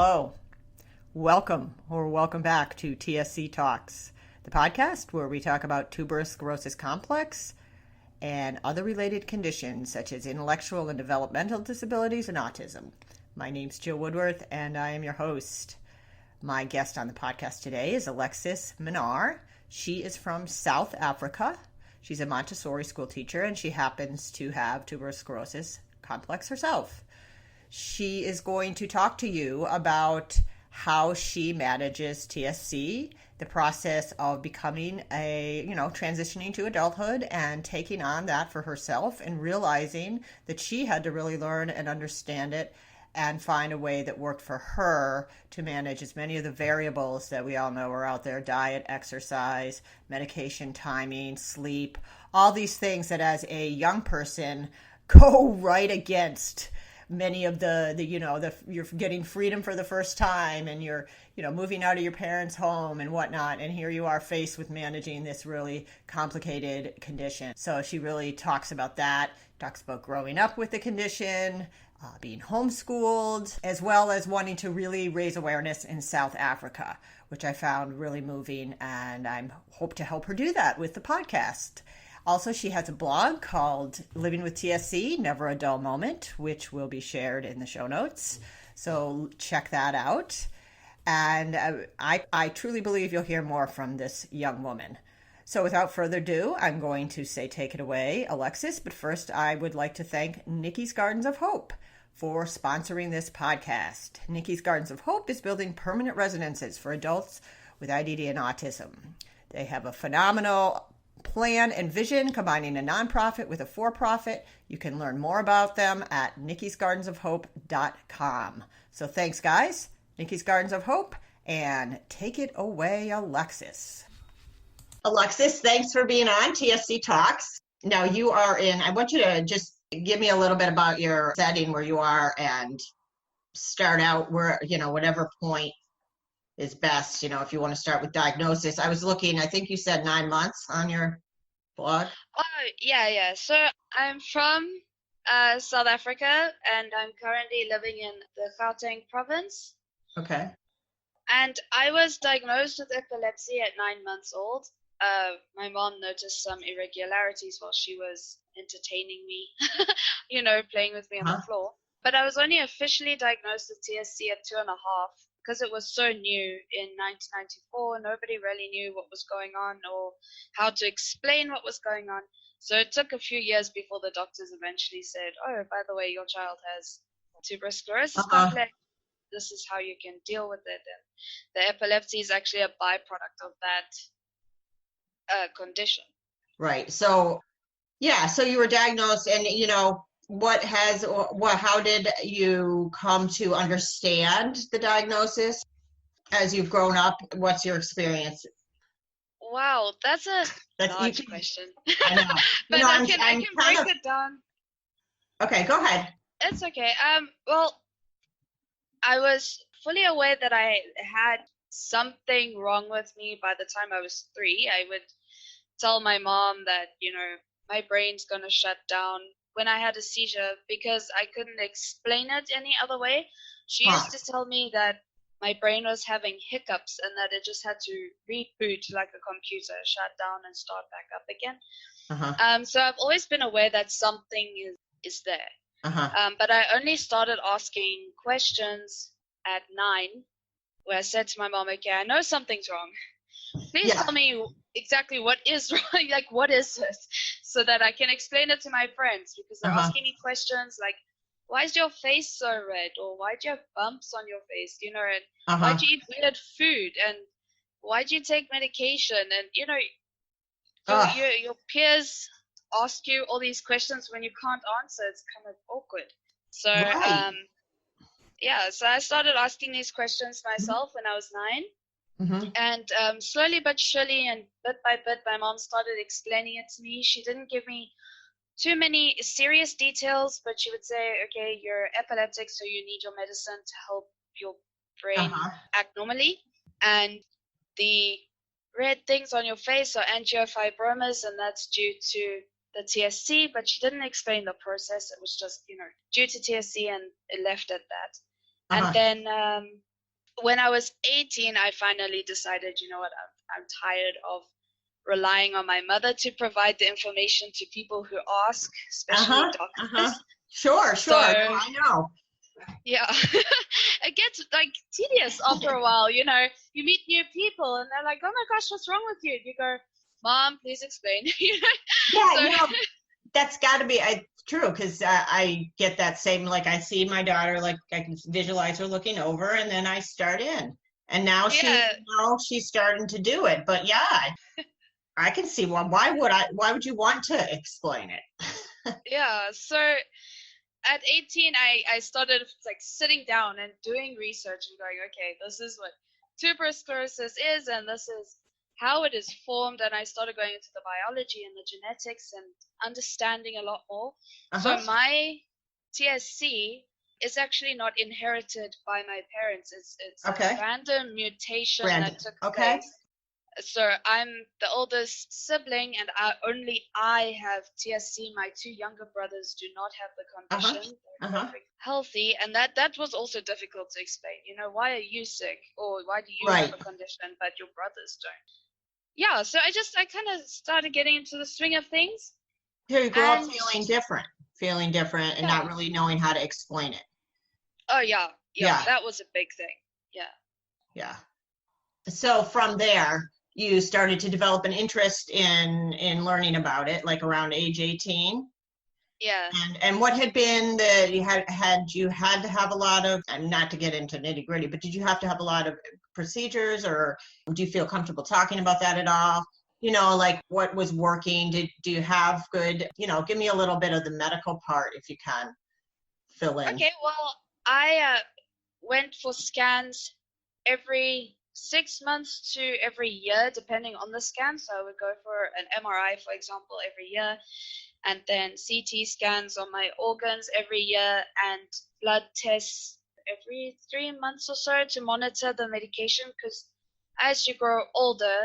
Hello, welcome back to TSC Talks, the podcast where we talk about tuberous sclerosis complex and other related conditions such as intellectual and developmental disabilities and autism. My name's Jill Woodworth and I am your host. My guest on the podcast today is Alexis Minnaar. She is from South Africa. She's a Montessori school teacher and she happens to have tuberous sclerosis complex herself. She is going to talk to you about how she manages TSC, the process of becoming transitioning to adulthood and taking on that for herself and realizing that she had to really learn and understand it and find a way that worked for her to manage as many of the variables that we all know are out there: diet, exercise, medication, timing, sleep, all these things that as a young person go right against many of you're getting freedom for the first time and you're moving out of your parents' home and whatnot, and here you are faced with managing this really complicated condition. So she really talks about that, talks about growing up with the condition, being homeschooled, as well as wanting to really raise awareness in South Africa, which I found really moving, and I hope to help her do that with the podcast. Also, she has a blog called Living with TSC, Never a Dull Moment, which will be shared in the show notes. So check that out. And I truly believe you'll hear more from this young woman. So without further ado, I'm going to say take it away, Alexis. But first, I would like to thank Nikki's Gardens of Hope for sponsoring this podcast. Nikki's Gardens of Hope is building permanent residences for adults with IDD and autism. They have a phenomenal plan and vision, combining a nonprofit with a for-profit. You can learn more about them at nikkisgardensofhope.com. So thanks, guys. Nikki's Gardens of Hope, and take it away, Alexis. Alexis, thanks for being on TSC Talks. Now you are I want you to just give me a little bit about your setting where you are and start out where, whatever point is best, if you want to start with diagnosis. I was looking, I think you said 9 months on your blog. Oh, yeah. So I'm from South Africa, and I'm currently living in the Gauteng province. Okay. And I was diagnosed with epilepsy at 9 months old. My mom noticed some irregularities while she was entertaining me, playing with me on the floor. But I was only officially diagnosed with TSC at 2.5. Because it was so new in 1994, nobody really knew what was going on or how to explain what was going on. So it took a few years before the doctors eventually said, oh, by the way, your child has tuberous sclerosis complex. This is how you can deal with it. And the epilepsy is actually a byproduct of that condition. Right. So, so you were diagnosed and, how did you come to understand the diagnosis as you've grown up? What's your experience? Wow, that's a large question. I know. But I can break it down. Okay, go ahead. It's okay. Well, I was fully aware that I had something wrong with me by the time I was 3. I would tell my mom that, my brain's going to shut down when I had a seizure because I couldn't explain it any other way. She used to tell me that my brain was having hiccups and that it just had to reboot like a computer, shut down and start back up again. So I've always been aware that something is there. But I only started asking questions at 9, where I said to my mom, okay, I know something's wrong. Please tell me exactly what is wrong, like what is this, so that I can explain it to my friends, because they're asking me questions like, why is your face so red, or why do you have bumps on your face, and why do you eat weird food, and why do you take medication, and your peers ask you all these questions when you can't answer. It's kind of awkward. So so I started asking these questions myself when I was 9. And slowly but surely and bit by bit, my mom started explaining it to me. She didn't give me too many serious details, but she would say, okay, you're epileptic, so you need your medicine to help your brain act normally. And the red things on your face are angiofibromas, and that's due to the TSC, but she didn't explain the process. It was just, due to TSC, and it left at that. And then when I was 18, I finally decided, you know what, I'm tired of relying on my mother to provide the information to people who ask, especially doctors. Sure. So, No, I know. yeah, it gets like tedious after a while. You know, you meet new people and they're like, "Oh my gosh, what's wrong with you?" And you go, "Mom, please explain." Yeah, that's got to be true, because I get that same, like I see my daughter, like I can visualize her looking over, and then I start in, and now she's starting to do it. But yeah, I can see why would you want to explain it? Yeah. So at 18, I started like sitting down and doing research and going, okay, this is what tuberous sclerosis is, and this is how it is formed. And I started going into the biology and the genetics and understanding a lot more. So my TSC is actually not inherited by my parents. It's a random mutation that took place. So I'm the oldest sibling, and only I have TSC. My two younger brothers do not have the condition. They're perfectly healthy, and that was also difficult to explain. You know, why are you sick, or why do you have a condition but your brothers don't? Yeah, so I kind of started getting into the swing of things. So you grew up feeling different, and not really knowing how to explain it. Oh yeah, that was a big thing. Yeah. So from there, you started to develop an interest in learning about it, like around age 18. Yeah. And what had been you had to have a lot of, and not to get into nitty gritty, but did you have to have a lot of procedures, or do you feel comfortable talking about that at all? You know, like what was working? Do you have good, give me a little bit of the medical part if you can fill in. Okay, well, I went for scans every 6 months to every year, depending on the scan. So I would go for an MRI, for example, every year, and then CT scans on my organs every year, and blood tests every 3 months or so to monitor the medication, because as you grow older,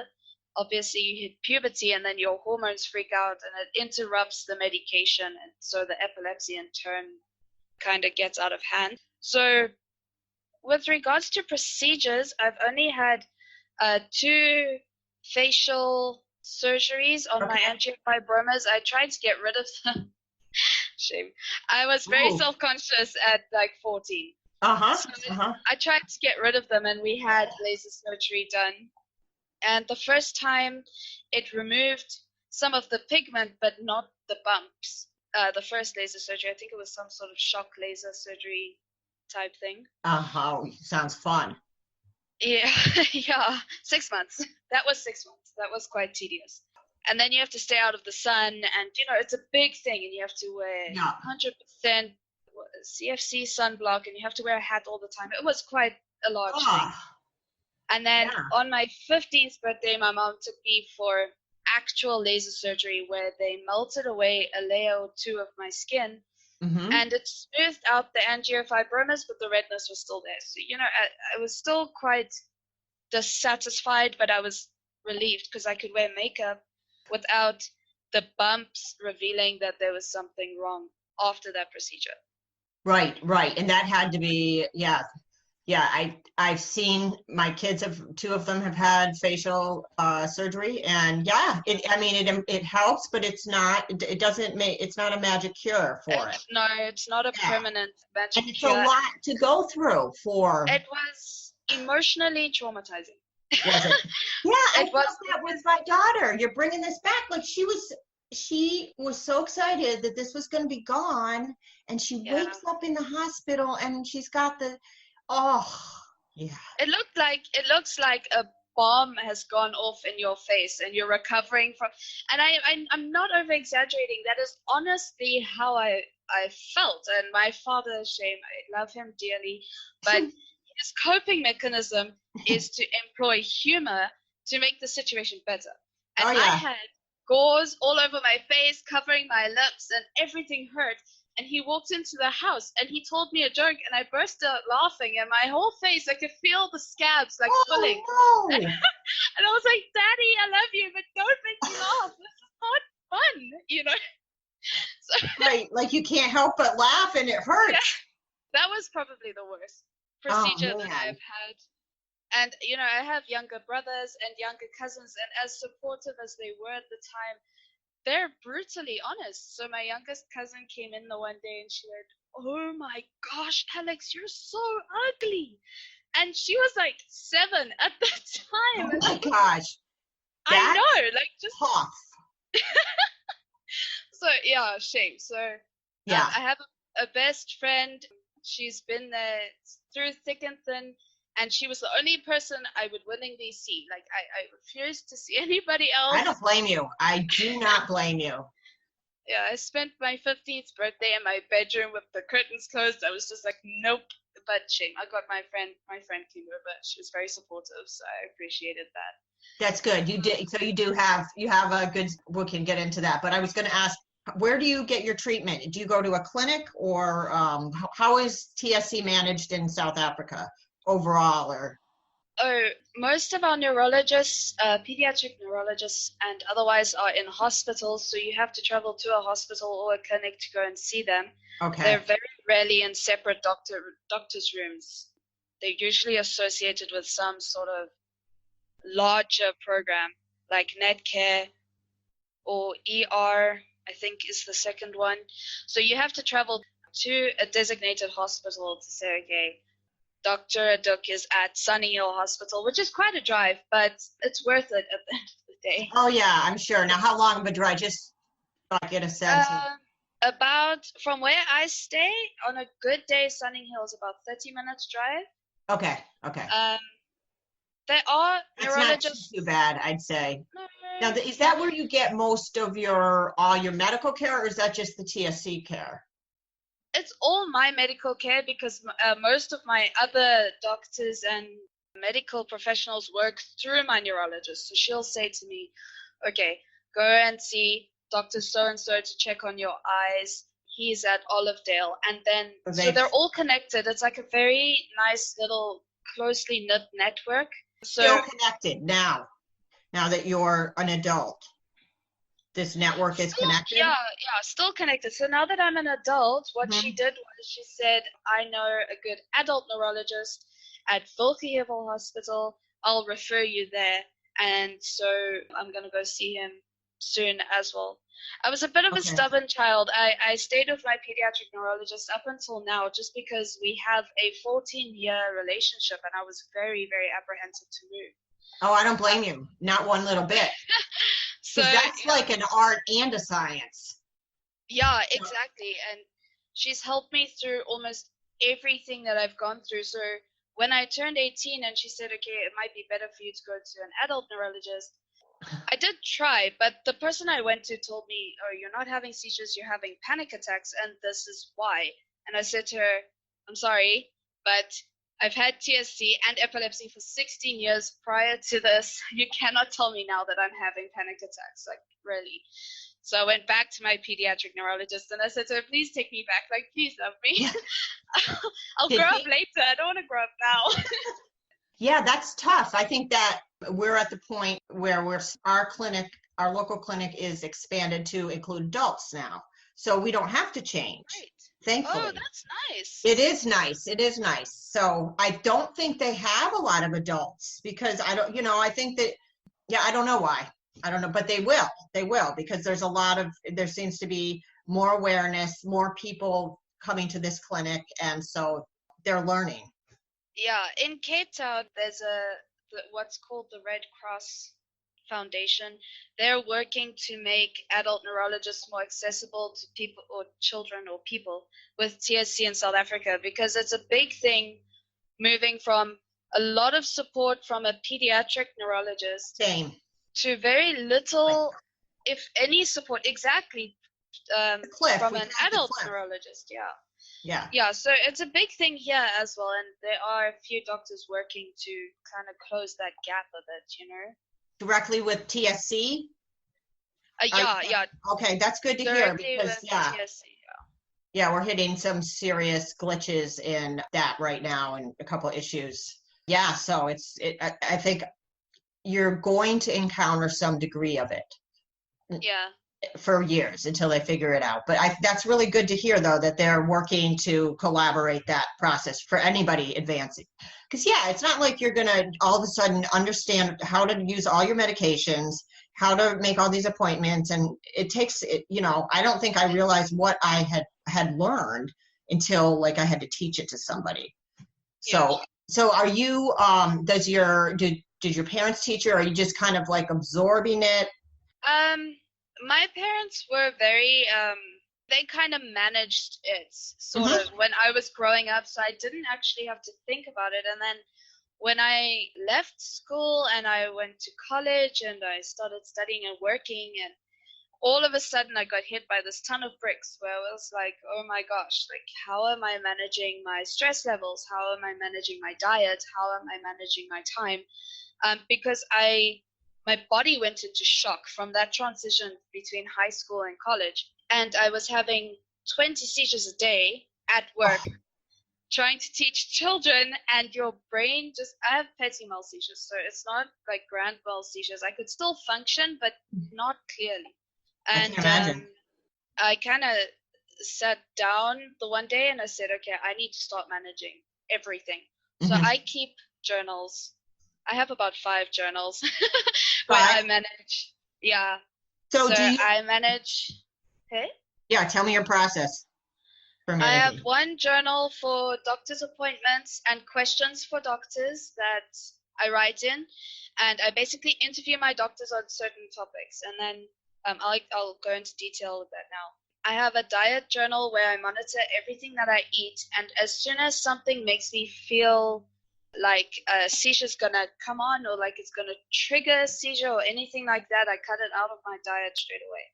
obviously you hit puberty and then your hormones freak out and it interrupts the medication, and so the epilepsy in turn kind of gets out of hand. So with regards to procedures, I've only had 2 facial surgeries on my angiofibromas. I tried to get rid of them. Shame. I was very self-conscious at like 14. I tried to get rid of them, and we had laser surgery done. And the first time it removed some of the pigment, but not the bumps. The first laser surgery, I think it was some sort of shock laser surgery type thing. Sounds fun. Yeah, yeah. 6 months. That was 6 months. That was quite tedious. And then you have to stay out of the sun, and it's a big thing, and you have to wear 100% CFC sunblock, and you have to wear a hat all the time. It was quite a large thing. And then on my 15th birthday, my mom took me for actual laser surgery where they melted away a layer or 2 of my skin. And it smoothed out the angiofibromas, but the redness was still there. So, I was still quite dissatisfied, but I was relieved because I could wear makeup without the bumps revealing that there was something wrong after that procedure. Right. And that had to be, I've seen my kids, 2 of them have had facial surgery, and it helps, but it's not a magic cure for it. No, it's not a permanent magic and it's cure. a lot to go through for. It was emotionally traumatizing. Was it? Yeah, I felt that with my daughter. You're bringing this back. Like she was so excited that this was going to be gone, and she wakes up in the hospital and she's got the. It looks like a bomb has gone off in your face and you're recovering from. And I'm not over exaggerating. That is honestly how I felt. And my father, shame, I love him dearly, but his coping mechanism is to employ humor to make the situation better. And I had gauze all over my face, covering my lips, and everything hurt. And he walked into the house and he told me a joke, and I burst out laughing, and my whole face, I could feel the scabs like pulling. No. And I was like, Daddy, I love you, but don't make me laugh. This is not fun, So, right, like you can't help but laugh and it hurts. Yeah, that was probably the worst procedure that I've had. And, I have younger brothers and younger cousins, and as supportive as they were at the time, they're brutally honest. So my youngest cousin came in the one day and she went, "Oh my gosh, Alex, you're so ugly." And she was like 7 at that time. Oh my gosh. I know, like just tough. So yeah, shame. So yeah, I have a best friend. She's been there through thick and thin, and she was the only person I would willingly see. Like I refused to see anybody else. I don't blame you. I do not blame you. Yeah, I spent my 15th birthday in my bedroom with the curtains closed. I was just like, nope. But shame. I got my friend came over. She was very supportive, so I appreciated that. That's good. You did. So you have a good, we can get into that. But I was going to ask, where do you get your treatment? Do you go to a clinic, or how is TSC managed in South Africa overall? Or most of our neurologists, pediatric neurologists and otherwise, are in hospitals, so you have to travel to a hospital or a clinic to go and see them. Okay. They're very rarely in separate doctors' rooms. They're usually associated with some sort of larger program, like Netcare or ER, I think is the second one. So you have to travel to a designated hospital to say, okay, Dr. Aduk is at Sunny Hill Hospital, which is quite a drive, but it's worth it at the end of the day. Oh yeah, I'm sure. Now, how long of a drive? Just so I get a sense. About, from where I stay, on a good day, Sunny Hill is about 30 minutes drive. Okay. There are neurologists. That's not too bad, I'd say. Now, is that where you get most of all your medical care, or is that just the TSC care? It's all my medical care, because most of my other doctors and medical professionals work through my neurologist. So she'll say to me, okay, go and see Dr. So-and-so to check on your eyes. He's at Olivedale. And then, so they're all connected. It's like a very nice little closely knit network. So, still connected now that you're an adult. This network is connected? Yeah, still connected. So now that I'm an adult, what she did was she said, I know a good adult neurologist at Volkehevel Hospital. I'll refer you there. And so I'm going to go see him soon as well. I was a bit of a stubborn child. I stayed with my pediatric neurologist up until now just because we have a 14-year relationship, and I was very, very apprehensive to move. Oh, I don't blame you. Not one little bit. So that's like an art and a science. Yeah, exactly. And she's helped me through almost everything that I've gone through. So when I turned 18 and she said, okay, it might be better for you to go to an adult neurologist, I did try, but the person I went to told me, oh, you're not having seizures, you're having panic attacks, and this is why. And I said to her, I'm sorry, but I've had TSC and epilepsy for 16 years prior to this. You cannot tell me now that I'm having panic attacks, like, really. So I went back to my pediatric neurologist and I said to her, please take me back, like, please love me. I'll grow up later. I don't want to grow up now. Yeah, that's tough. I think that we're at the point where our local clinic is expanded to include adults now. So we don't have to change. Right. Thankfully. Oh, that's nice. It is nice. It is nice. So I don't think they have a lot of adults because I think that, I don't know why. I don't know, but they will because there seems to be more awareness, more people coming to this clinic. And so they're learning. Yeah. In Cape Town, there's what's called the Red Cross Foundation. They're working to make adult neurologists more accessible to people or children or people with TSC in South Africa, because it's a big thing moving from a lot of support from a pediatric neurologist to very little, if any, support from an adult neurologist. Yeah, so it's a big thing here as well, and there are a few doctors working to kind of close that gap a bit, Directly with TSC? Yeah. Okay, that's good to hear because TSC, we're hitting some serious glitches in that right now and a couple of issues. Yeah, so I think you're going to encounter some degree of it. Yeah. For years until they figure it out. But that's really good to hear, though, that they're working to collaborate that process for anybody advancing. Because yeah, it's not like you're gonna all of a sudden understand how to use all your medications, how to make all these appointments, and it takes it. I don't think I realized what I had learned until like I had to teach it to somebody. Yeah. So are you? Did your parents teach you, or are you just kind of like absorbing it? My parents were very they kind of managed it sort Mhm. of when I was growing up, so I didn't actually have to think about it. And then when I left school and I went to college and I started studying and working, and all of a sudden I got hit by this ton of bricks where I was like, oh my gosh, like how am I managing my stress levels? How am I managing my diet? How am I managing my time? Because my body went into shock from that transition between high school and college, and I was having 20 seizures a day at work, trying to teach children, and your brain just, I have petit mal seizures, so it's not like grand mal seizures. I could still function, but not clearly. I And can imagine. I kind of sat down the one day and I said, okay, I need to start managing everything. So Mhm. I keep journals. I have about 5 journals where I manage. Yeah. So So do you? I manage. Okay. Yeah, tell me your process for I have managing. one journal for doctor's appointments and questions for doctors that I write in, and I basically interview my doctors on certain topics, and then I'll go into detail with that now. I have a diet journal where I monitor everything that I eat, and as soon as something makes me feel like a seizure's gonna come on or like it's gonna trigger a seizure or anything like that, I cut it out of my diet straight away.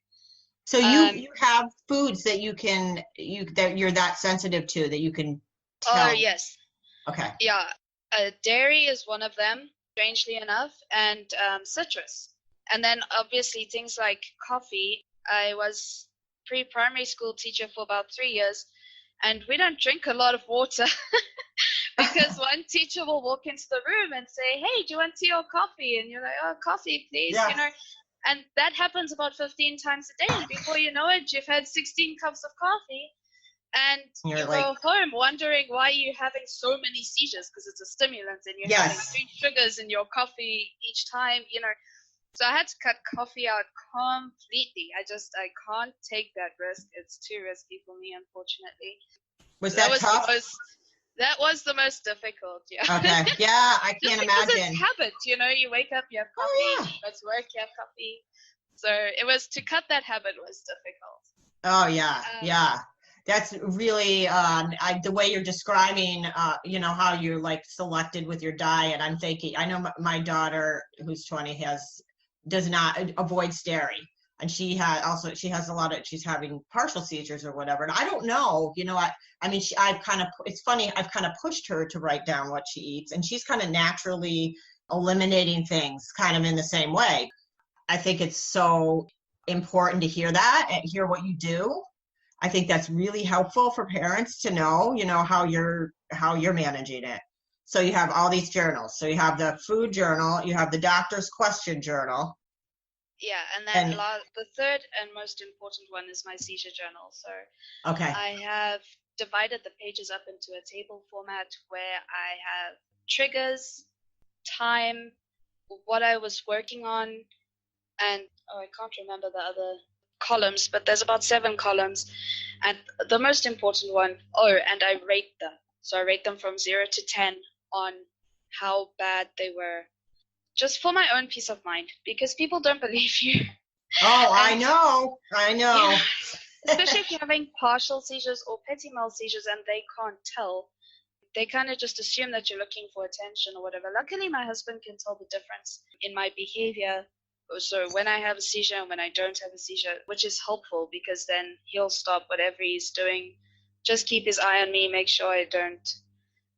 So you have foods that that you're that sensitive to that you can Oh, tell. yes. Okay. Yeah. Dairy is one of them, strangely enough, and citrus. And then obviously things like coffee. I was pre-primary school teacher for about 3 years, and we don't drink a lot of water because one teacher will walk into the room and say, "Hey, do you want tea or coffee?" And you're like, "Oh, coffee, please," Yeah. And that happens about 15 times a day, and before you know it, you've had 16 cups of coffee, and You're you like, go home wondering why you're having so many seizures because it's a stimulant and you're having yes. 3 sugars in your coffee each time. So I had to cut coffee out completely. I can't take that risk. It's too risky for me, unfortunately. Was That that was the tough? most that was the most difficult, yeah. Okay. Yeah, I Just can't because imagine. it's habit, you wake up, you have coffee, Oh yeah. you go to work, you have coffee. So it was, to cut that habit was difficult. Oh yeah. Um, Yeah. That's really the way you're describing how you're like selected with your diet. I'm thinking I know my daughter who's 20 does not avoids dairy, and she has a lot of, she's having partial seizures or whatever, and I don't know, I mean it's funny, I've kind of pushed her to write down what she eats, and she's kind of naturally eliminating things kind of in the same way. I think it's so important to hear that and hear what you do. I think that's really helpful for parents to know, how you're managing it. So you have all these journals. So you have the food journal, you have the doctor's question journal. yeah, and then And the third and most important one is my seizure journal. So okay. I have divided the pages up into a table format where I have triggers, time, what I was working on, and I can't remember the other columns, but there's about 7 columns. And the most important one, and I rate them. So I rate them from 0 to 10 on how bad they were, just for my own peace of mind, because people don't believe you. Oh, I And know. yeah, especially if you're having partial seizures or petit mal seizures and they can't tell, they kind of just assume that you're looking for attention or whatever. Luckily, my husband can tell the difference in my behavior. So when I have a seizure and when I don't have a seizure, which is helpful because then he'll stop whatever he's doing, just keep his eye on me, make sure I don't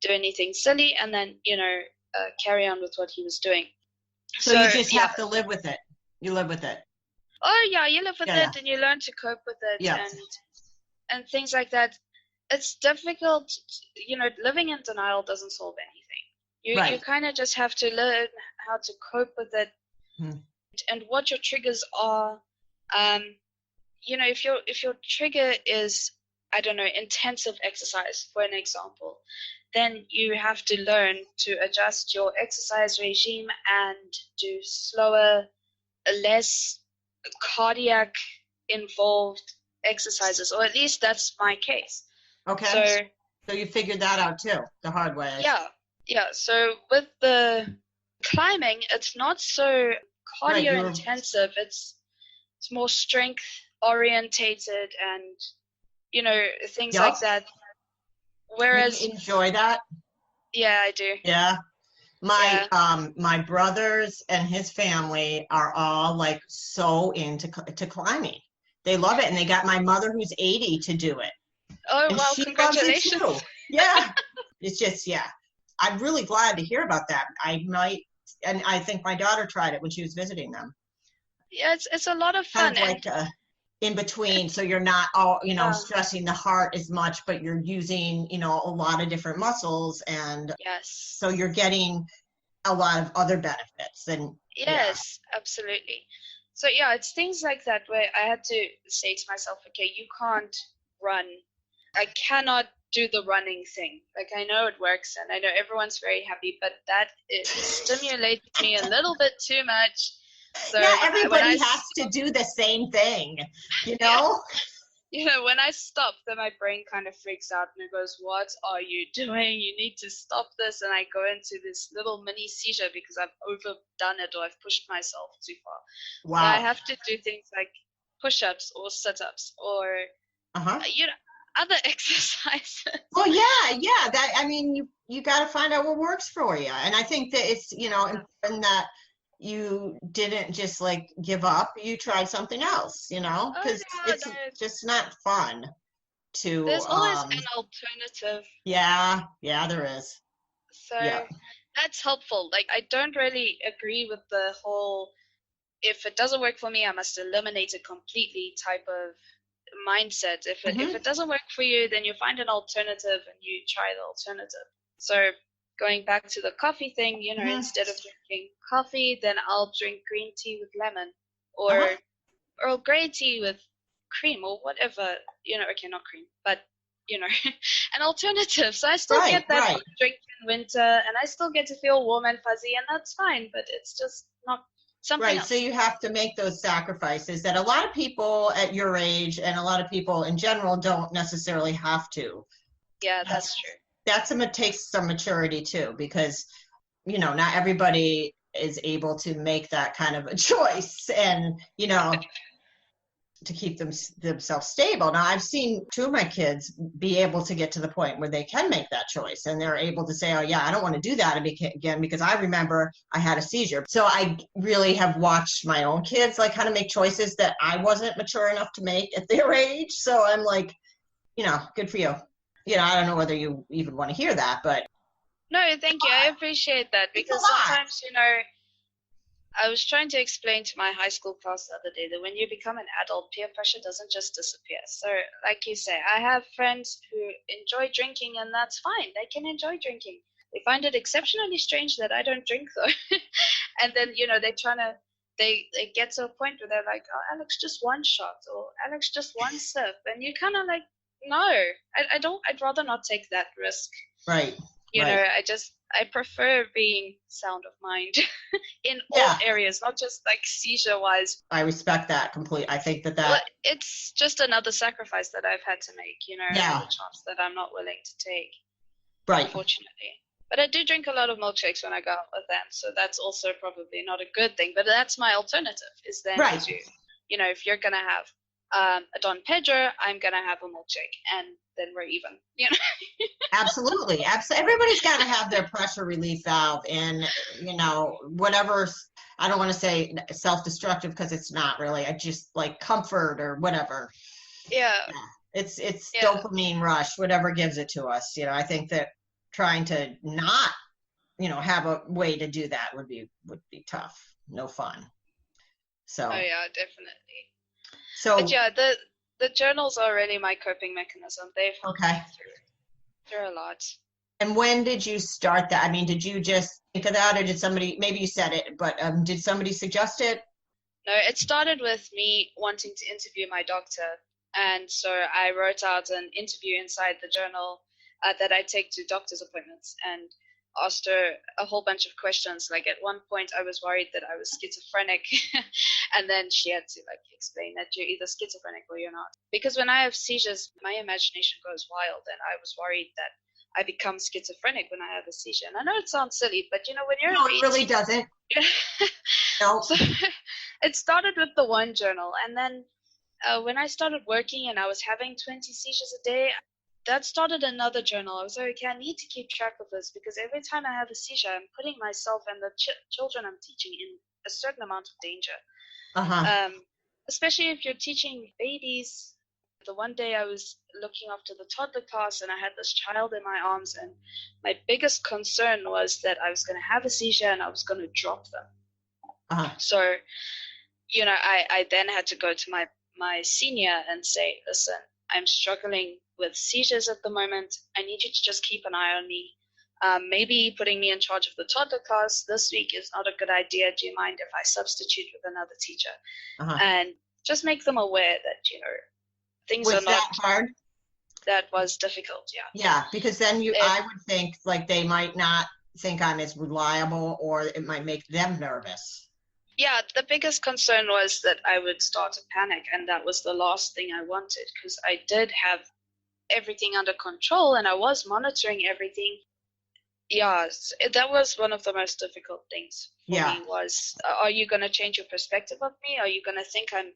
do anything silly, and then, carry on with what he was doing. So you just yeah. have to live with it. You live with it. Oh yeah, you live with Yeah. it and you learn to cope with it, Yeah. and things like that. It's difficult, living in denial doesn't solve anything. You Right. kind of just have to learn how to cope with it, and what your triggers are. If your trigger is I don't know, intensive exercise, for an example, then you have to learn to adjust your exercise regime and do slower, less cardiac involved exercises, or at least that's my case. Okay. So you figured that out too, the hard way. Yeah. So with the climbing, it's not so cardio intensive. It's more strength orientated and, you know, things like that. Whereas you enjoy that? Yeah, I do. Yeah. My brothers and his family are all like so into climbing. They love it, and they got my mother who's 80 to do it. Oh, and well, she congratulations. Loves it too. Yeah. It's just, I'm really glad to hear about that. And I think my daughter tried it when she was visiting them. Yeah, it's a lot of fun. Kind of like in between, so you're not all, stressing the heart as much, but you're using, a lot of different muscles, and yes, so you're getting a lot of other benefits. And yes, absolutely. So it's things like that where I had to say to myself, okay, you can't run. I cannot do the running thing. Like, I know it works and I know everyone's very happy, but that it stimulates me a little bit too much. So everybody has to do the same thing, when I stop, then my brain kind of freaks out and it goes, what are you doing? You need to stop this. And I go into this little mini seizure because I've overdone it or I've pushed myself too far. Wow. So I have to do things like push-ups or sit-ups or, other exercises. Well, you got to find out what works for you. And I think that it's, important that you didn't just like give up. You tried something else, because it's just not fun to. There's always an alternative. Yeah, there is. So that's helpful. Like, I don't really agree with the whole, if it doesn't work for me, I must eliminate it completely type of mindset. If it doesn't work for you, then you find an alternative and you try the alternative. So going back to the coffee thing, instead of drinking coffee, then I'll drink green tea with lemon or Earl Grey tea with cream or whatever, okay, not cream, but, an alternative. So I still get that drink in winter and I still get to feel warm and fuzzy, and that's fine, but it's just not something else. So you have to make those sacrifices that a lot of people at your age and a lot of people in general don't necessarily have to. Yeah, that's true. It takes some maturity too, because not everybody is able to make that kind of a choice, and to keep themselves stable. Now, I've seen two of my kids be able to get to the point where they can make that choice, and they're able to say, oh yeah, I don't want to do that again, because I remember I had a seizure. So I really have watched my own kids like how to make choices that I wasn't mature enough to make at their age. So I'm like, good for you. I don't know whether you even want to hear that, but. No, thank you. I appreciate that, because sometimes, I was trying to explain to my high school class the other day that when you become an adult, peer pressure doesn't just disappear. So like you say, I have friends who enjoy drinking, and that's fine. They can enjoy drinking. They find it exceptionally strange that I don't drink though. And then, they get to a point where they're like, oh, Alex, just one shot, or Alex, just one sip. And you kind of like, no, I don't, I'd rather not take that risk. Right. I prefer being sound of mind in all areas, not just like seizure wise. I respect that completely. I think that well, it's just another sacrifice that I've had to make, another chance that I'm not willing to take. Right. Unfortunately. But I do drink a lot of milkshakes when I go out with them, so that's also probably not a good thing. But that's my alternative, is then to, if you're gonna have a Don Pedro, I'm gonna have a milkshake, and then we're even. Absolutely. Everybody's got to have their pressure relief valve, and whatever. I don't want to say self-destructive, because it's not really. I just like comfort or whatever. Yeah. It's dopamine rush, whatever gives it to us. I think that trying to not, have a way to do that would be tough. No fun. So. Oh yeah, definitely. So. But yeah, the journals are really my coping mechanism. They've helped me through a lot. And when did you start that? I mean, did you just think of that, or did somebody, maybe you said it, but did somebody suggest it? No, it started with me wanting to interview my doctor And so I wrote out an interview inside the journal that I take to doctor's appointments, and asked her a whole bunch of questions. Like at one point I was worried that I was schizophrenic and then she had to like explain that you're either schizophrenic or you're not. Because when I have seizures, my imagination goes wild, and I was worried that I become schizophrenic when I have a seizure. And I know it sounds silly, but when you're No, it really doesn't. No. So it started with the one journal, and then when I started working and I was having 20 seizures a day, that started another journal. I was like, okay, I need to keep track of this, because every time I have a seizure, I'm putting myself and the children I'm teaching in a certain amount of danger. Especially if you're teaching babies. The one day I was looking after the toddler class, and I had this child in my arms, and my biggest concern was that I was going to have a seizure and I was going to drop them. So, I then had to go to my senior and say, listen, I'm struggling with seizures at the moment. I need you to just keep an eye on me. Maybe putting me in charge of the toddler class this week is not a good idea. Do you mind if I substitute with another teacher? And just make them aware that, things are not that hard. That was difficult, yeah. Yeah, because then I would think like they might not think I'm as reliable, or it might make them nervous. Yeah, the biggest concern was that I would start to panic, and that was the last thing I wanted, because I did have everything under control and I was monitoring everything. Yeah, that was one of the most difficult things for me was, are you going to change your perspective of me? Are you going to think I'm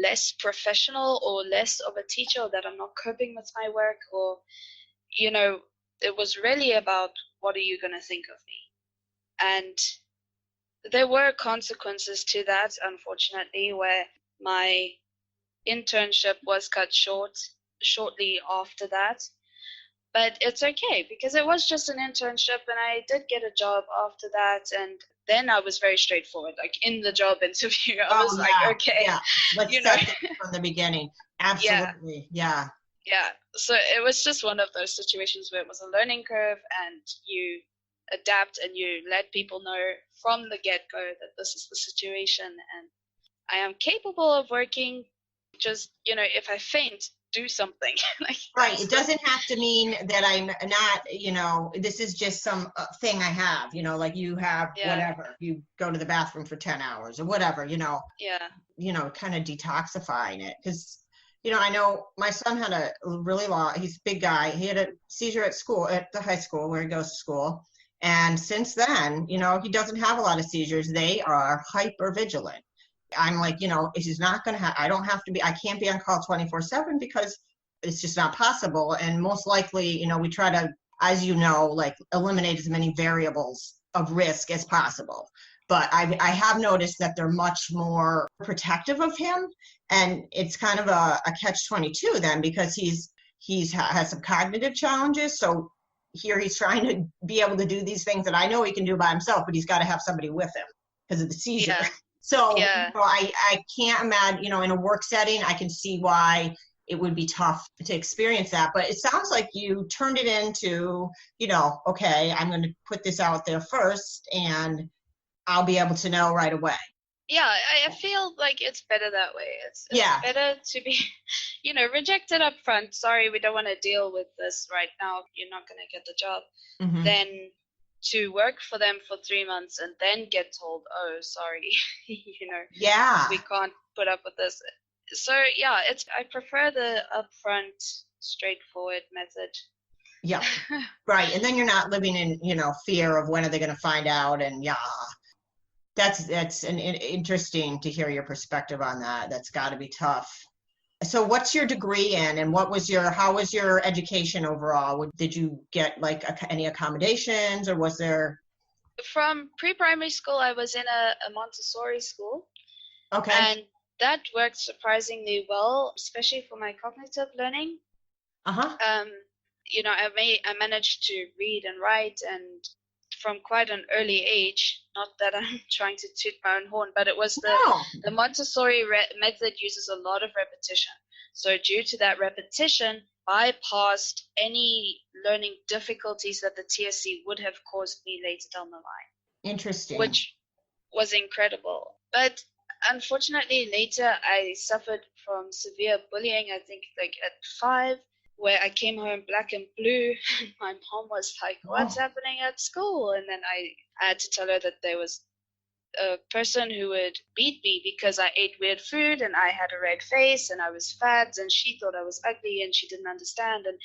less professional or less of a teacher, or that I'm not coping with my work? Or, it was really about, what are you going to think of me? And there were consequences to that, unfortunately, where my internship was cut shortly after that. But it's okay, because it was just an internship, and I did get a job after that. And then I was very straightforward, like in the job interview. I was okay. Yeah, let's set it from the beginning. Absolutely, yeah. Yeah, so it was just one of those situations where it was a learning curve, and you adapt and you let people know from the get-go that this is the situation, and I am capable of working. Just, if I faint, do something. Right. It doesn't have to mean that I'm not, this is just some thing I have, like you have whatever, you go to the bathroom for 10 hours or whatever, kind of detoxifying it. Because, I know my son had a really he's a big guy. He had a seizure at school, at the high school where he goes to school. And since then, he doesn't have a lot of seizures. They are hyper vigilant. I'm like, he's not going to I can't be on call 24/7 because it's just not possible. And most likely, we try to, as like eliminate as many variables of risk as possible. But I have noticed that they're much more protective of him. And it's kind of a catch-22 then, because he's has some cognitive challenges. So here he's trying to be able to do these things that I know he can do by himself, but he's got to have somebody with him because of the seizure. Yeah. So I can't imagine, in a work setting, I can see why it would be tough to experience that. But it sounds like you turned it into, okay, I'm going to put this out there first and I'll be able to know right away. Yeah, I feel like it's better that way. It's better to be, rejected up front. Sorry, we don't want to deal with this right now. You're not going to get the job. Mm-hmm. Then to work for them for 3 months and then get told, oh, sorry, we can't put up with this. So yeah, I prefer the upfront, straightforward method. Yeah, right. And then you're not living in, fear of when are they going to find out. And that's interesting to hear your perspective on that. That's got to be tough. So what's your degree in, and how was your education overall? Did you get any accommodations, or was there? From pre-primary school, I was in a Montessori school. Okay. And that worked surprisingly well, especially for my cognitive learning. I managed to read and write, and from quite an early age, not that I'm trying to toot my own horn, but it was the Montessori method uses a lot of repetition. So due to that repetition, bypassed any learning difficulties that the TSC would have caused me later down the line. Interesting. Which was incredible. But unfortunately, later I suffered from severe bullying, I think like at 5, where I came home black and blue. And my mom was like, what's happening at school? And then I had to tell her that there was a person who would beat me because I ate weird food and I had a red face and I was fat, and she thought I was ugly and she didn't understand. And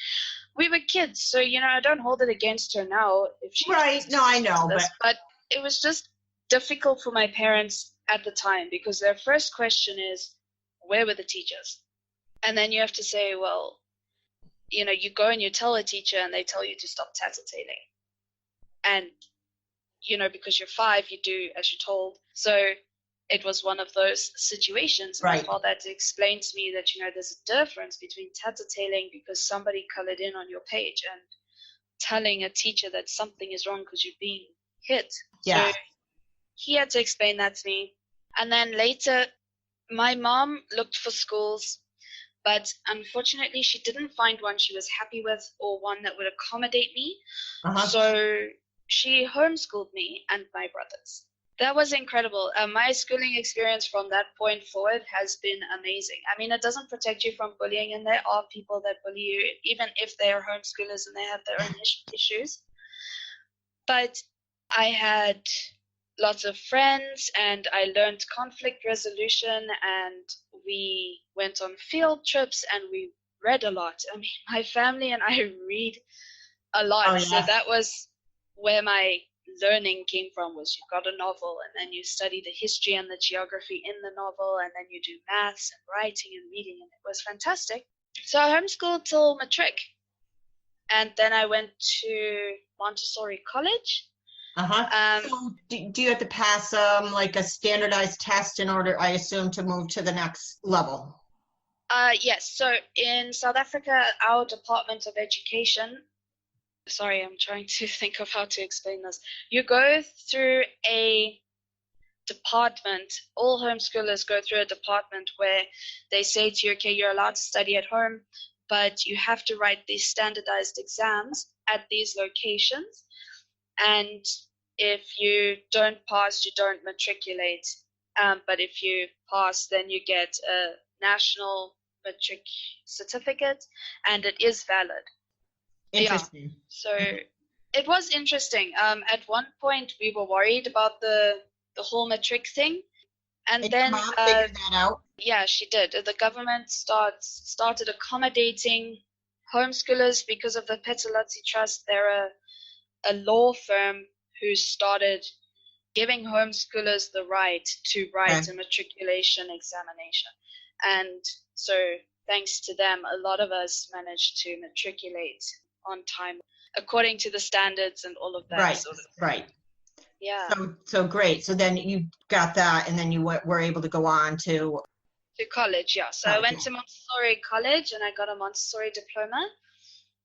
we were kids, so I don't hold it against her now if she right. No, I know, but it was just difficult for my parents at the time, because their first question is, where were the teachers? And then you have to say, well, you go and you tell a teacher and they tell you to stop tattletaling. And because you're 5, you do as you're told. So it was one of those situations. Right. My father had to explain to me that, there's a difference between tattletaling because somebody colored in on your page and telling a teacher that something is wrong because you're being hit. Yeah. So he had to explain that to me. And then later, my mom looked for schools, but unfortunately she didn't find one she was happy with or one that would accommodate me. So she homeschooled me and my brothers. That was incredible. My schooling experience from that point forward has been amazing. I mean, it doesn't protect you from bullying, and there are people that bully you, even if they are homeschoolers and they have their own issues. But I had lots of friends, and I learned conflict resolution, and we went on field trips, and we read a lot. I mean, my family and I read a lot. Oh, yeah. So that was where my learning came from, was you got a novel and then you study the history and the geography in the novel, and then you do maths and writing and reading, and it was fantastic. So I homeschooled till matric, and then I went to Montessori College. So do you have to pass like a standardized test in order, I assume, to move to the next level? Yes. So in South Africa, our Department of Education, sorry, I'm trying to think of how to explain this. You go through a department, all homeschoolers go through a department where they say to you, okay, you're allowed to study at home, but you have to write these standardized exams at these locations. And if you don't pass, you don't matriculate. But if you pass, then you get a national matric certificate, and it is valid. Interesting. Yeah. So it was interesting. At one point, we were worried about the whole matric thing. And then your mom figured that out? Yeah, she did. The government started accommodating homeschoolers because of the Pestalozzi Trust. They're a law firm who started giving homeschoolers the right to write a matriculation examination. And so thanks to them, a lot of us managed to matriculate on time according to the standards and all of that. Right, sort of. right. Yeah. So great. So then you got that, and then you were able to go on to college, yeah. So I went to Montessori College, and I got a Montessori diploma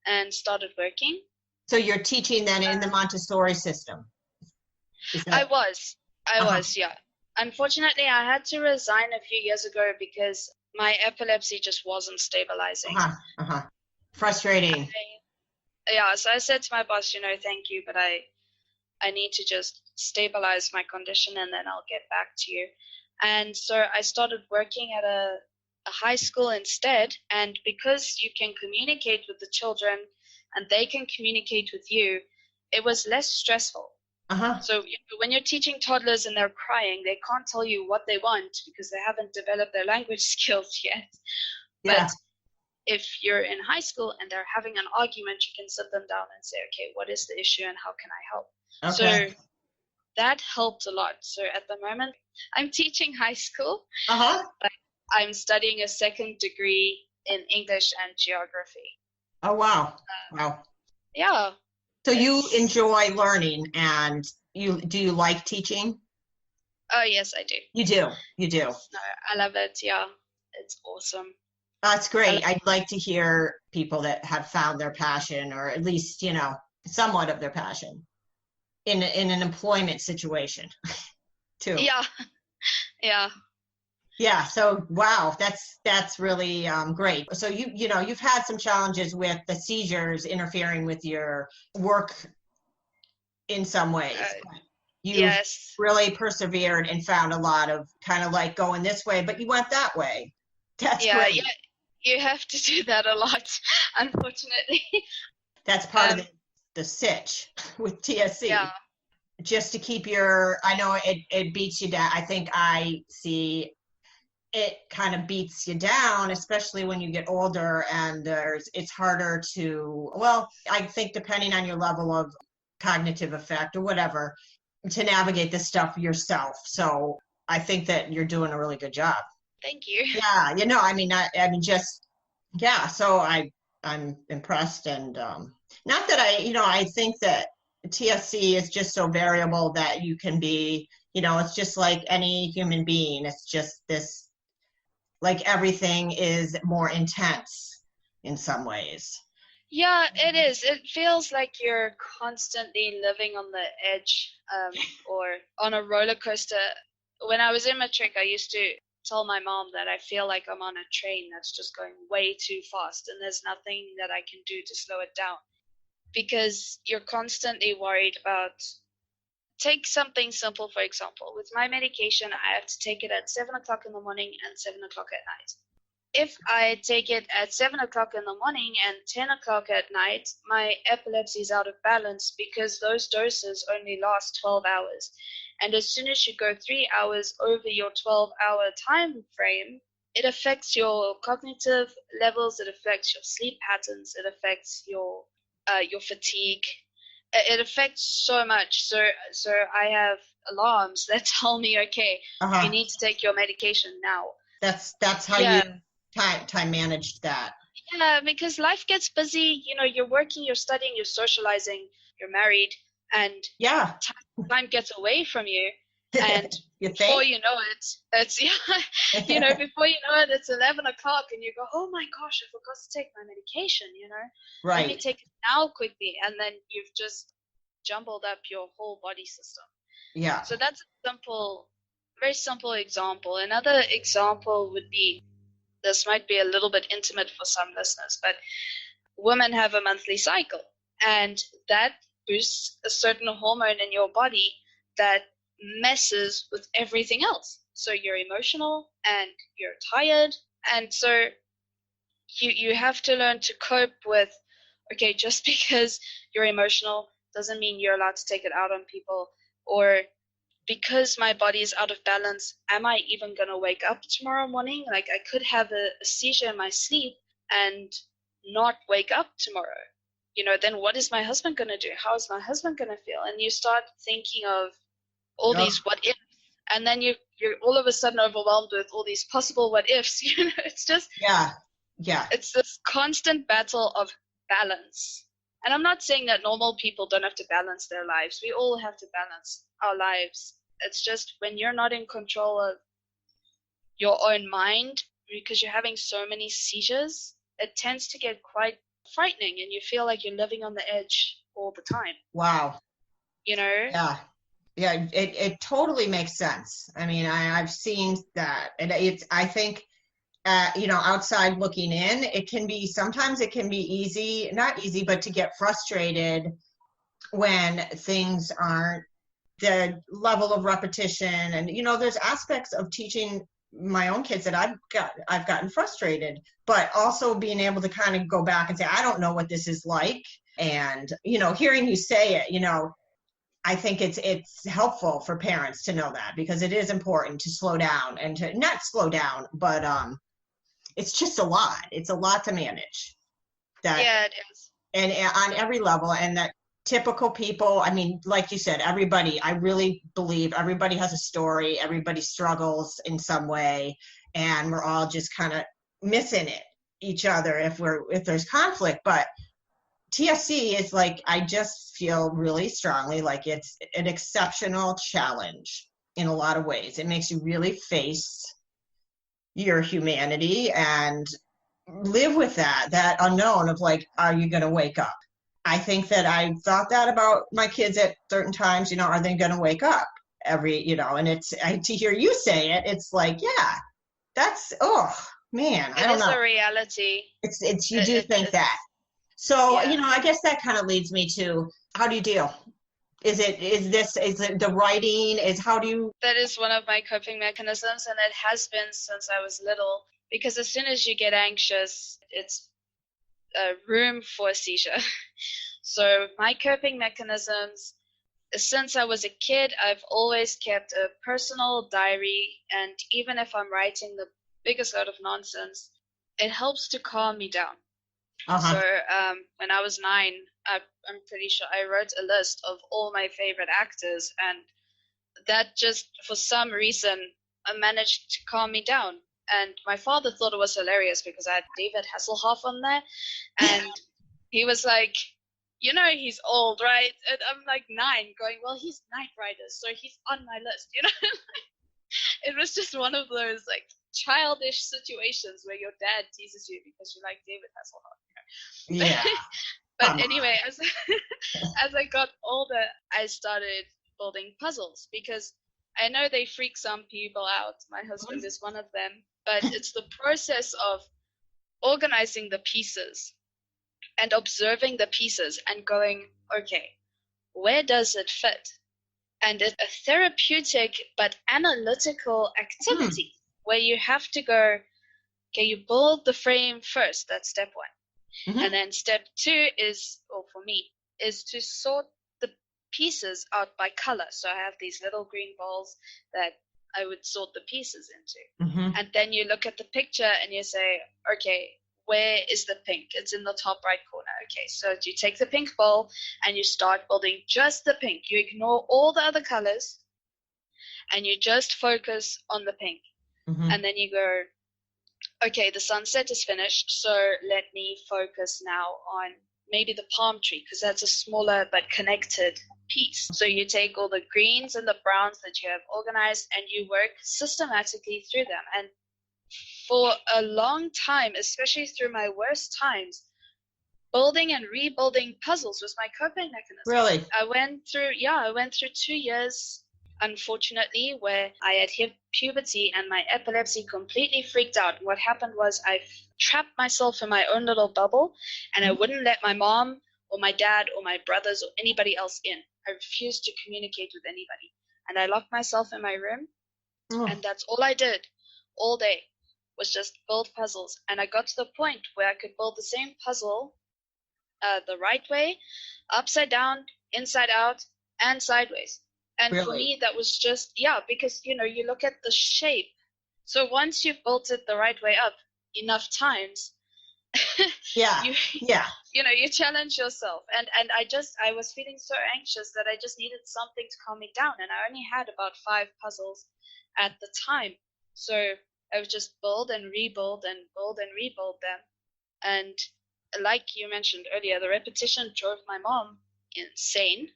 and started working. So you're teaching then in the Montessori system? I was, yeah. Unfortunately, I had to resign a few years ago because my epilepsy just wasn't stabilizing. Frustrating. So I said to my boss, thank you, but I need to just stabilize my condition and then I'll get back to you. And so I started working at a high school instead. And because you can communicate with the children and they can communicate with you, it was less stressful. So when you're teaching toddlers and they're crying, they can't tell you what they want because they haven't developed their language skills yet. But if you're in high school and they're having an argument, you can sit them down and say, okay, what is the issue and how can I help? So that helped a lot. So at the moment, I'm teaching high school, but I'm studying a second degree in English and geography. Oh, wow. Wow. Yeah. So you enjoy learning, and do you like teaching? Oh, yes, I do. You do? No, I love it. Yeah. It's awesome. That's great. I'd like to hear people that have found their passion, or at least, somewhat of their passion in an employment situation too. Yeah. So, wow, that's really great. So you've had some challenges with the seizures interfering with your work in some ways. you've Yes. really persevered and found a lot of kind of like going this way, but you went that way. That's Yeah, great. yeah, you have to do that a lot, unfortunately. That's part of Um, the sitch with TSC. yeah, Just to keep your, I know it beats you down. I think I see it kind of beats you down, especially when you get older and it's harder to, well, I think depending on your level of cognitive effect or whatever, to navigate this stuff yourself. So I think that you're doing a really good job. thank you. Yeah, I mean, just, yeah, so I'm impressed. And not that I think that TSC is just so variable that you can be, it's just like any human being. It's just this, like everything is more intense in some ways. Yeah, it is. It feels like you're constantly living on the edge, or on a roller coaster. When I was in matric, I used to tell my mom that I feel like I'm on a train that's just going way too fast, and there's nothing that I can do to slow it down, because you're constantly worried about. Take something simple, for example. With my medication, I have to take it at 7 o'clock in the morning and 7 o'clock at night. If I take it at 7 o'clock in the morning and 10 o'clock at night, my epilepsy is out of balance because those doses only last 12 hours. And as soon as you go 3 hours over your 12-hour time frame, it affects your cognitive levels, it affects your sleep patterns, it affects your fatigue. It affects so much. So I have alarms that tell me, okay, you Uh-huh. need to take your medication now. That's how Yeah. you time managed that. Yeah, because life gets busy. You're working, you're studying, you're socializing, you're married, and Yeah. time gets away from you. And You before think? you know it, it's before you know it, it's 11 o'clock, and you go, oh my gosh, I forgot to take my medication. Let me Right. take it now quickly, and then you've just jumbled up your whole body system. Yeah. So that's a very simple example. Another example would be, this might be a little bit intimate for some listeners, but women have a monthly cycle, and that boosts a certain hormone in your body that messes with everything else. So you're emotional and you're tired, and so you have to learn to cope with, okay, just because you're emotional doesn't mean you're allowed to take it out on people, or because my body is out of balance, am I even going to wake up tomorrow morning? Like, I could have a seizure in my sleep and not wake up tomorrow. Then what is my husband going to do? How is my husband going to feel? And you start thinking of all Ugh. these what ifs, and then you're all of a sudden overwhelmed with all these possible what ifs. It's just, Yeah. Yeah. it's this constant battle of balance. And I'm not saying that normal people don't have to balance their lives. We all have to balance our lives. It's just when you're not in control of your own mind, because you're having so many seizures, it tends to get quite frightening, and you feel like you're living on the edge all the time. Wow. You know? Yeah. Yeah. It totally makes sense. I mean, I've seen that, and I think, outside looking in, sometimes it can be easy, not easy, but to get frustrated when things aren't the level of repetition. And, there's aspects of teaching my own kids that I've gotten frustrated, but also being able to kind of go back and say, I don't know what this is like. And, hearing you say it, I think it's helpful for parents to know that, because it is important to slow down and to not slow down, but it's just a lot. It's a lot to manage. Yeah, it is. And on every level, and that typical people, I mean, like you said, I really believe everybody has a story, everybody struggles in some way, and we're all just kind of missing each other if there's conflict. But TSC is like, I just feel really strongly like it's an exceptional challenge in a lot of ways. It makes you really face your humanity and live with that unknown of like, are you going to wake up? I think that I thought that about my kids at certain times, are they going to wake up and to hear you say it, it's like, yeah, that's, oh man, I don't know. It is a reality. You do think that. So, Yeah. I guess that kind of leads me to, how do you deal Is it the writing? How do you? That is one of my coping mechanisms, and it has been since I was little, because as soon as you get anxious, it's room for a seizure. So my coping mechanisms, since I was a kid, I've always kept a personal diary, and even if I'm writing the biggest load of nonsense, it helps to calm me down. So when I was 9, I'm pretty sure I wrote a list of all my favorite actors, and that just, for some reason, managed to calm me down. And my father thought it was hilarious because I had David Hasselhoff on there, and he was like, he's old, right? And I'm like 9 going, well, he's Knight Rider, so he's on my list, It was just one of those like childish situations where your dad teases you because you like David Hasselhoff. Yeah. But anyway, as I got older, I started building puzzles because I know they freak some people out. My husband is one of them, but it's the process of organizing the pieces and observing the pieces and going, okay, where does it fit? And it's a therapeutic but analytical activity where you have to go, okay, you build the frame first. That's step 1. And then step 2 is, or for me, is to sort the pieces out by color. So I have these little green balls that I would sort the pieces into. And then you look at the picture and you say, okay, where is the pink? It's in the top right corner. Okay, so you take the pink ball and you start building just the pink. You ignore all the other colors and you just focus on the pink. And then you go, okay, the sunset is finished, so let me focus now on maybe the palm tree, because that's a smaller but connected piece. So you take all the greens and the browns that you have organized and you work systematically through them. And for a long time, especially through my worst times, building and rebuilding puzzles was my coping mechanism. Really? I went through 2 years, unfortunately, where I had hit puberty and my epilepsy completely freaked out. What happened was I trapped myself in my own little bubble, and I wouldn't let my mom or my dad or my brothers or anybody else in. I refused to communicate with anybody. And I locked myself in my room, and that's all I did all day, was just build puzzles. And I got to the point where I could build the same puzzle the right way, upside down, inside out, and sideways. And Really? for me, that was just, because, you look at the shape. So once you've built it the right way up enough times, you challenge yourself. And I was feeling so anxious that I just needed something to calm me down. And I only had about 5 puzzles at the time. So I would just build and rebuild and build and rebuild them. And like you mentioned earlier, the repetition drove my mom insane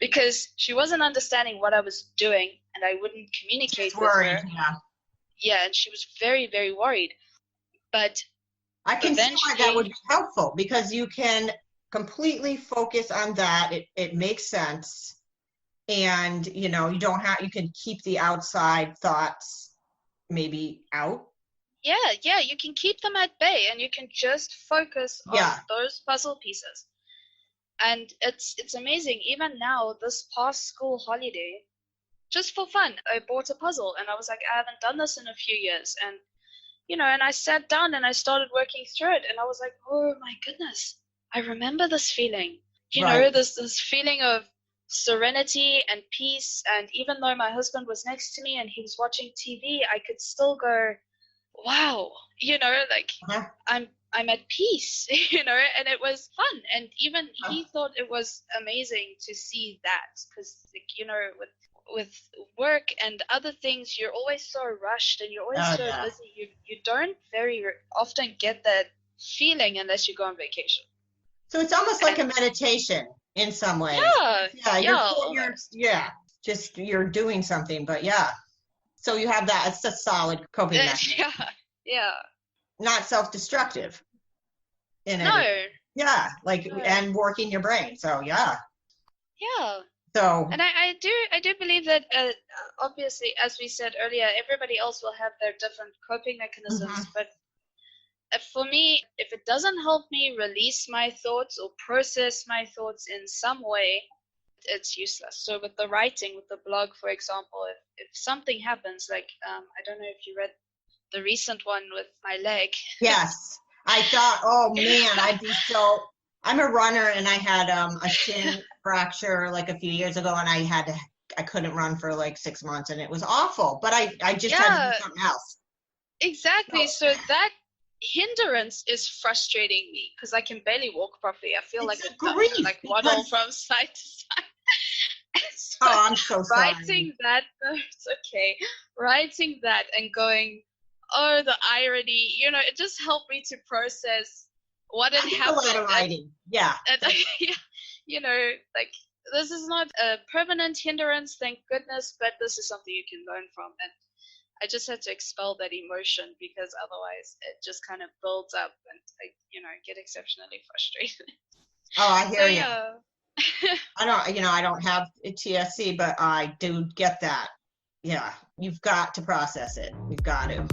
because she wasn't understanding what I was doing and I wouldn't communicate with her. And she was very, very worried. But I can see why that would be helpful, because you can completely focus on that. It makes sense. And, you can keep the outside thoughts maybe out. Yeah, you can keep them at bay and you can just focus on those puzzle pieces. And it's amazing. Even now, this past school holiday, just for fun, I bought a puzzle and I was like, I haven't done this in a few years. And, and I sat down and I started working through it and I was like, oh my goodness, I remember this feeling. This feeling of serenity and peace. And even though my husband was next to me and he was watching TV, I could still go, wow, I'm at peace, and it was fun. And even he thought it was amazing to see that, because, with work and other things, you're always so rushed and you're always busy. You don't very often get that feeling unless you go on vacation. So it's almost like a meditation in some ways. You're doing something, but so you have that. It's a solid coping mechanism. Not self-destructive. And working your brain. So So. And I do believe that obviously, as we said earlier, everybody else will have their different coping mechanisms. But for me, if it doesn't help me release my thoughts or process my thoughts in some way, it's useless. So with the writing, with the blog, for example, if something happens, like I don't know if you read the recent one with my leg. Yes. I thought, oh man, I'm a runner, and I had a shin fracture like a few years ago, and I couldn't run for like 6 months, and it was awful, but I just had to do something else. Exactly. So that hindrance is frustrating me because I can barely walk properly. I feel like a like waddle from side to side. So I'm so sorry. Writing that, it's okay. Writing that and going, oh, the irony, it just helped me to process what had happened. A lot of writing, yeah. And, like, this is not a permanent hindrance, thank goodness, but this is something you can learn from. And I just had to expel that emotion because otherwise it just kind of builds up, and I get exceptionally frustrated. Oh, I hear you. Yeah. I don't have a TSC, but I do get that. Yeah, you've got to process it. You've got to.